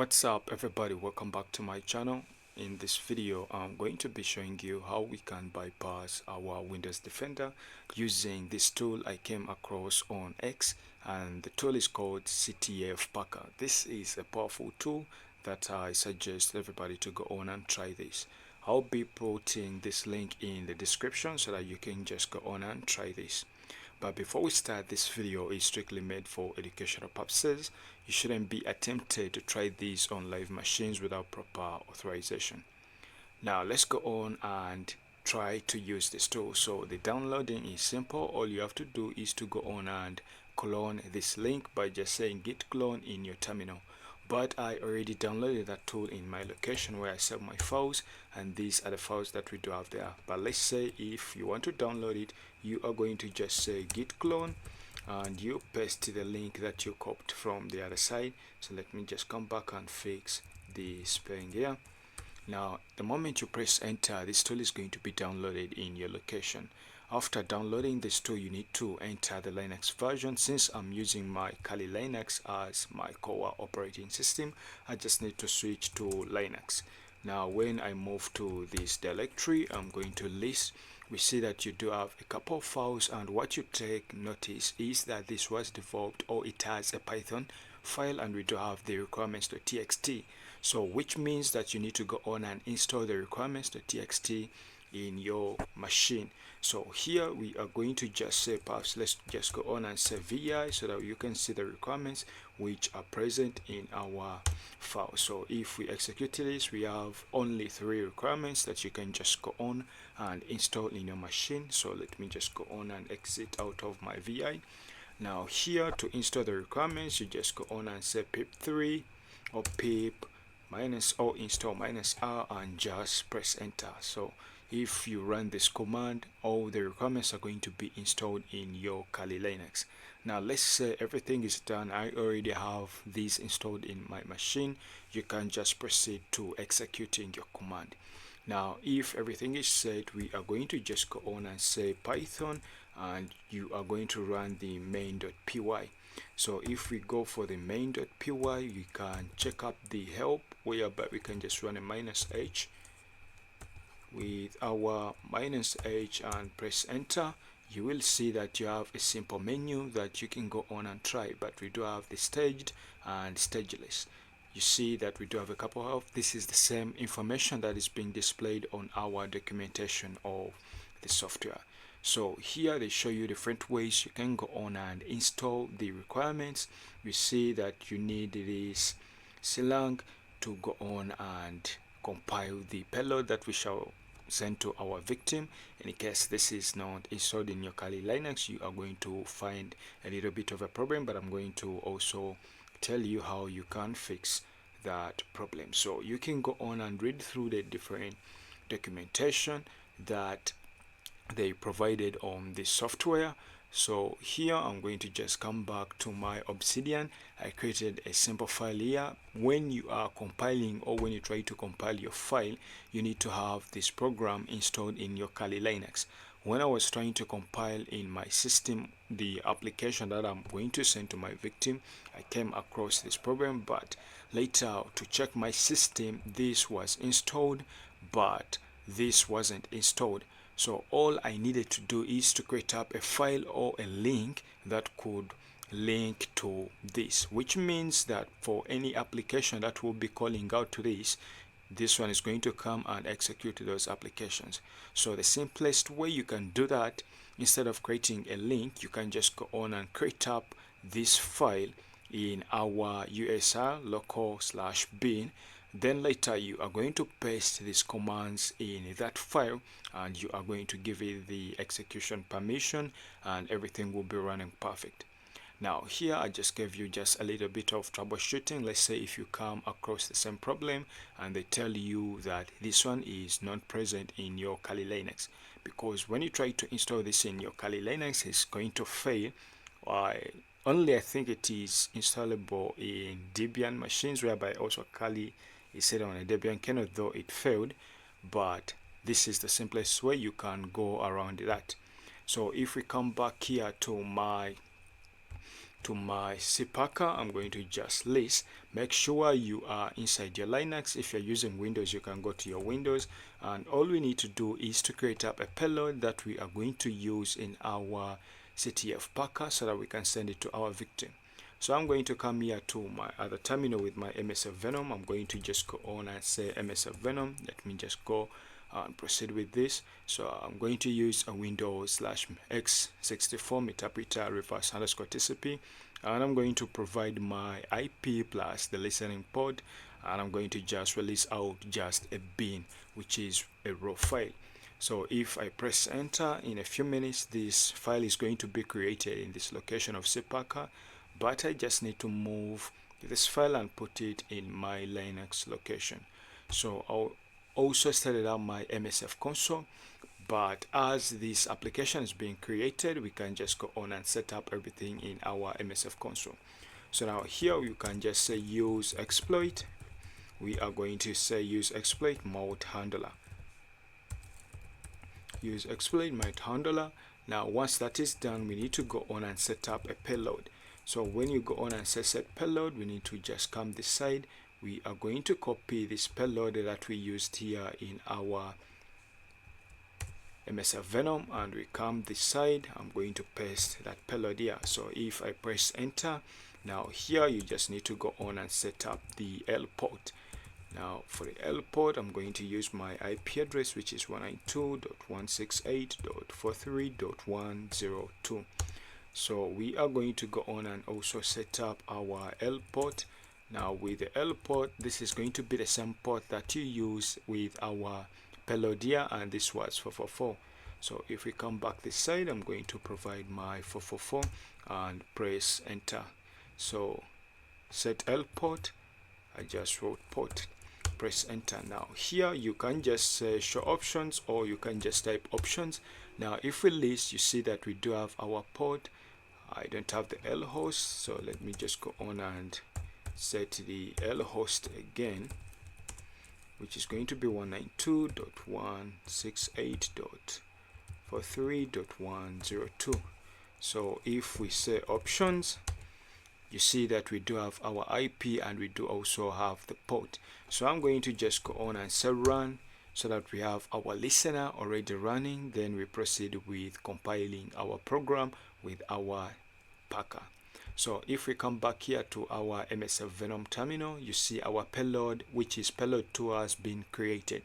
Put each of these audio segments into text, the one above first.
What's up everybody, welcome back to my channel. In this video I'm going to be showing you how we can bypass our Windows Defender using this tool I came across on X, and the tool is called CTFPacker. This is a powerful tool that I suggest everybody to go on and try this. I'll be putting this link in the description so that you can just go on and try this. But before we start, this video is strictly made for educational purposes. You shouldn't be attempted to try these on live machines without proper authorization. Now let's go on and try to use this tool. So the downloading is simple. All you have to do is to go on and clone this link by just saying git clone in your terminal. But I already downloaded that tool in my location where I save my files, and these are the files that we do have there. But let's say if you want to download it, you are going to just say git clone and you paste the link that you copied from the other side. So let me just come back and fix the spelling here. Now the moment you press enter, this tool is going to be downloaded in your location. After downloading this tool, you need to enter the Linux version. Since I'm using my Kali Linux as my core operating system, I just need to switch to Linux. Now when I move to this directory, I'm going to list. We see that you do have a couple of files, and what you take notice is that this was developed, or it has a Python file, and we do have the requirements.txt. So which means that you need to go on and install the requirements.txt in your machine. So here we are going to just say, perhaps let's just go on and say vi so that you can see the requirements which are present in our file. So if we execute this, we have only 3 requirements that you can just go on and install in your machine. So let me just go on and exit out of my vi. Now here, to install the requirements, you just go on and say pip3 or pip minus or install minus r and just press enter. So if you run this command, all the requirements are going to be installed in your Kali Linux. Now let's say everything is done. I already have these installed in my machine. You can just proceed to executing your command. Now if everything is set, we are going to just go on and say Python, and you are going to run the main.py. So if we go for the main.py, you can check up the help whereby we can just run a -h with our -h and press enter. You will see that you have a simple menu that you can go on and try, but we do have the staged and stageless. You see that we do have a couple of, this is the same information that is being displayed on our documentation of the software. So here they show you different ways you can go on and install the requirements. You see that you need this clang to go on and compile the payload that we shall send to our victim. In case this is not installed in your Kali Linux, you are going to find a little bit of a problem, but I'm going to also tell you how you can fix that problem. So you can go on and read through the different documentation that they provided on this software. So here I'm going to just come back to my Obsidian. I created a simple file here. When you are compiling, or when you try to compile your file, you need to have this program installed in your Kali Linux. When I was trying to compile in my system the application that I'm going to send to my victim, I came across this problem, but later to check my system, this was installed, but this wasn't installed. So all I needed to do is to create up a file or a link that could link to this, which means that for any application that will be calling out to this one is going to come and execute those applications. So the simplest way you can do that, instead of creating a link, you can just go on and create up this file in our USR local/bin. Then later you are going to paste these commands in that file, and you are going to give it the execution permission, and everything will be running perfect. Now here I just gave you just a little bit of troubleshooting. Let's say if you come across the same problem and they tell you that this one is not present in your Kali Linux, because when you try to install this in your Kali Linux, it's going to fail. Only I think it is installable in Debian machines, whereby also Kali is set on a Debian kernel, though it failed. But this is the simplest way you can go around that. So if we come back here to my to my CTFPacker. I'm going to just list. Make sure you are inside your Linux. If you're using Windows, you can go to your Windows, and all we need to do is to create up a payload that we are going to use in our CTFPacker so that we can send it to our victim. So I'm going to come here to my other terminal with my MSF Venom. I'm going to just go on and say MSF Venom. Let me just go and proceed with this. So I'm going to use a Windows/x64 meterpreter reverse underscore TCP, and I'm going to provide my IP plus the listening port, and I'm going to just release out just a bin, which is a raw file. So if I press enter, in a few minutes this file is going to be created in this location of CTFPacker, but I just need to move this file and put it in my Linux location. So I'll also started out my MSF console, but as this application is being created, we can just go on and set up everything in our MSF console. So now here you can just say use exploit. We are going to say use exploit mode handler. Use exploit mode handler. Now once that is done, we need to go on and set up a payload. So when you go on and set payload, we need to just come this side. We are going to copy this payload that we used here in our MSF Venom, and we come this side. I'm going to paste that payload here. So if I press enter, now here you just need to go on and set up the L port. Now for the L port, I'm going to use my IP address, which is 192.168.43.102. So we are going to go on and also set up our L port. Now with the L port, this is going to be the same port that you use with our payload here, and this was 444. So if we come back this side, I'm going to provide my 444 and press enter. So set L port, I just wrote port, press enter. Now here you can just say show options, or you can just type options. Now if we list, you see that we do have our port. I don't have the L host, so let me just go on and set the L host again, which is going to be 192.168.43.102. So if we say options, you see that we do have our IP and we do also have the port. So I'm going to just go on and say run, so that we have our listener already running. Then we proceed with compiling our program with our packer. So if we come back here to our MSF Venom terminal, you see our payload, which is payload 2, has been created.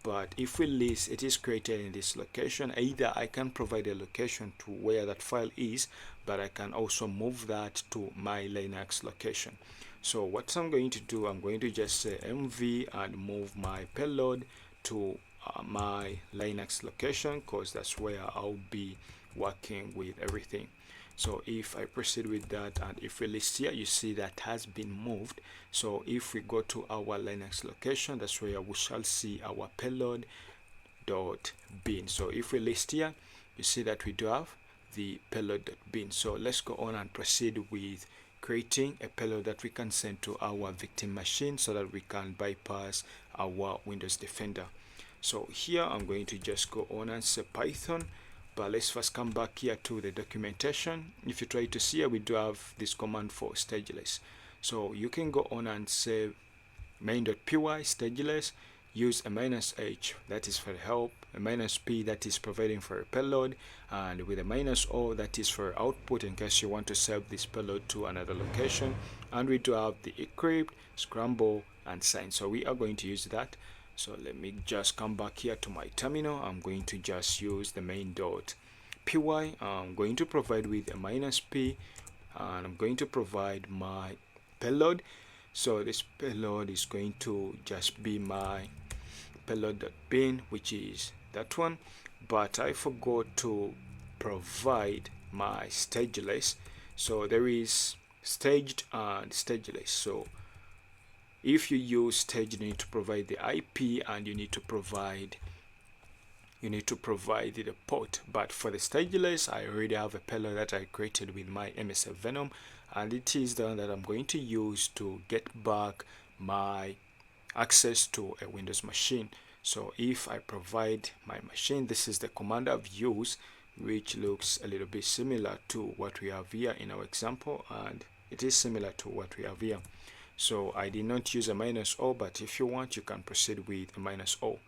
But if we list, it is created in this location. Either I can provide a location to where that file is, but I can also move that to my Linux location. So what I'm going to do, I'm going to just say mv and move my payload to my Linux location, because that's where I'll be working with everything. So if I proceed with that, and if we list here, you see that has been moved. So if we go to our Linux location, that's where we shall see our payload.bin. So if we list here, you see that we do have the payload.bin. So let's go on and proceed with creating a payload that we can send to our victim machine so that we can bypass our Windows Defender. So here I'm going to just go on and say Python. But let's first come back here to the documentation. If you try to see here, we do have this command for stageless. So you can go on and say main.py stageless, use a -h, that is for help, a -p, that is providing for a payload, and with a -o, that is for output in case you want to save this payload to another location. And we do have the encrypt, scramble, and sign. So we are going to use that. So let me just come back here to my terminal. I'm going to just use the main.py. I'm going to provide with a -p, and I'm going to provide my payload. So this payload is going to just be my payload.bin, which is that one. But I forgot to provide my stageless. So there is staged and stageless. So if you use staged, you need to provide the IP and you need to provide the port. But for the stageless, I already have a payload that I created with my MSF Venom, and it is the one that I'm going to use to get back my access to a Windows machine. So if I provide my machine, this is the command I've used, which looks a little bit similar to what we have here in our example, and it is similar to what we have here. So I did not use a -O, but if you want, you can proceed with a -O.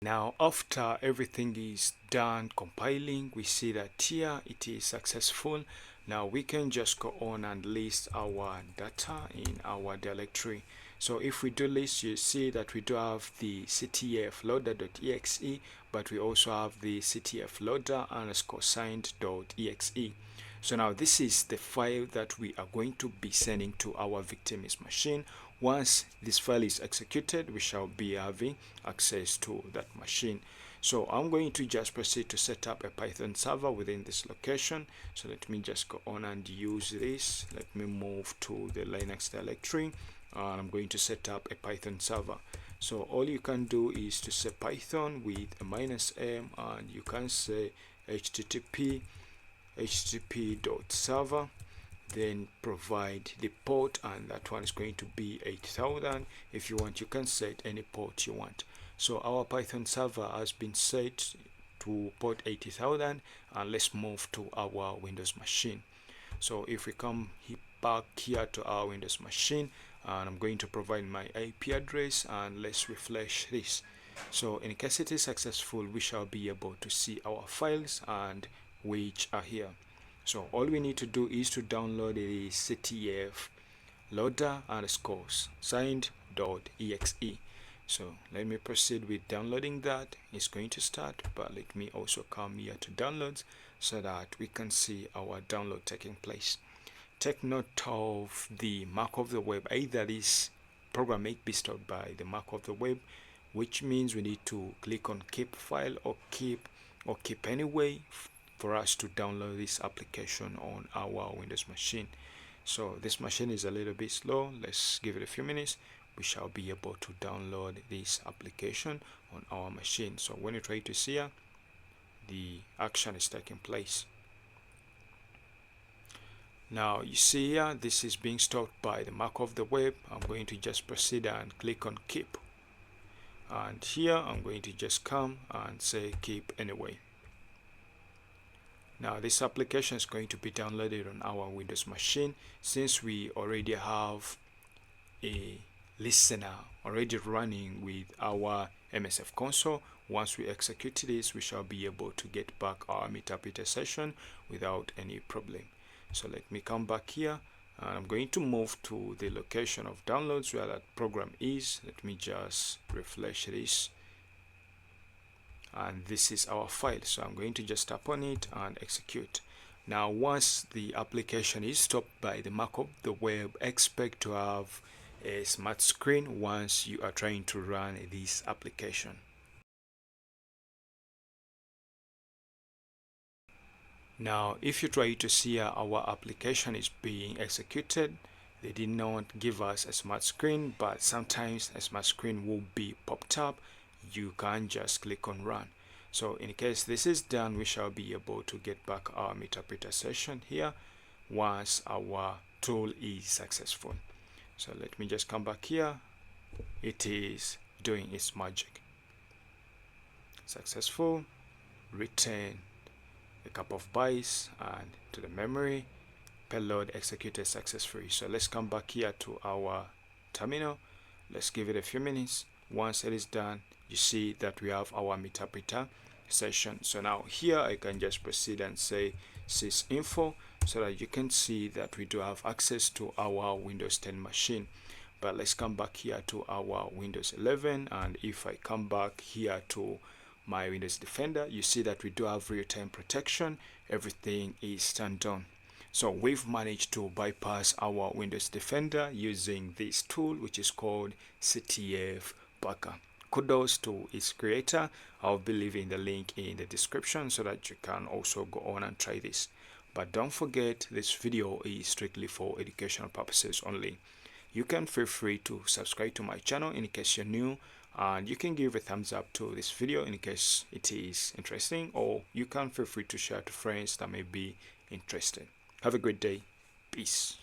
Now, after everything is done compiling, we see that here it is successful. Now we can just go on and list our data in our directory. So if we do list, you see that we do have the CTF loader.exe, but we also have the CTF loader underscore signed.exe. So now this is the file that we are going to be sending to our victim's machine. Once this file is executed, we shall be having access to that machine. So I'm going to just proceed to set up a Python server within this location. So let me just go on and use this. Let me move to the Linux directory, and I'm going to set up a Python server. So all you can do is to say Python with a -m, and you can say http.server, then provide the port, and that one is going to be 8000. If you want, you can set any port you want. So our Python server has been set to port 80,000, and let's move to our Windows machine. So if we come back here to our Windows machine, and I'm going to provide my IP address, and let's refresh this. So in case it is successful, we shall be able to see our files, and which are here. So all we need to do is to download the CTF loader underscore signed.exe. So let me proceed with downloading that. It's going to start, but let me also come here to downloads so that we can see our download taking place. Take note of the mark of the web. Either this program may be stored by the mark of the web, which means we need to click on keep file or keep anyway for us to download this application on our Windows machine. So this machine is a little bit slow. Let's give it a few minutes. We shall be able to download this application on our machine. So when you try to see here, the action is taking place. Now you see here, this is being stopped by the mark of the web. I'm going to just proceed and click on keep, and here I'm going to just come and say keep anyway. Now this application is going to be downloaded on our Windows machine. Since we already have a listener already running with our MSF console, once we execute this, we shall be able to get back our interpreter session without any problem. So let me come back here, and I'm going to move to the location of downloads where that program is. Let me just refresh this, and this is our file. So I'm going to just tap on it and execute. Now once the application is stopped by the mark of the web, expect to have a smart screen once you are trying to run this application. Now if you try to see our application is being executed, they did not give us a smart screen, but sometimes a smart screen will be popped up. You can just click on run. So in case this is done, we shall be able to get back our interpreter session here once our tool is successful. So let me just come back here. It is doing its magic. Successful. Return a couple of bytes and to the memory. Payload executed successfully. So let's come back here to our terminal. Let's give it a few minutes. Once it is done, you see that we have our interpreter session. So now here I can just proceed and say sysinfo so that you can see that we do have access to our Windows 10 machine. But let's come back here to our Windows 11, and if I come back here to my Windows Defender, you see that we do have real-time protection. Everything is turned on. So we've managed to bypass our Windows Defender using this tool, which is called CTFPacker. Kudos to its creator. I'll be leaving the link in the description so that you can also go on and try this. But don't forget, this video is strictly for educational purposes only. You can feel free to subscribe to my channel in case you're new, and you can give a thumbs up to this video in case it is interesting, or you can feel free to share to friends that may be interested. Have a great day. Peace.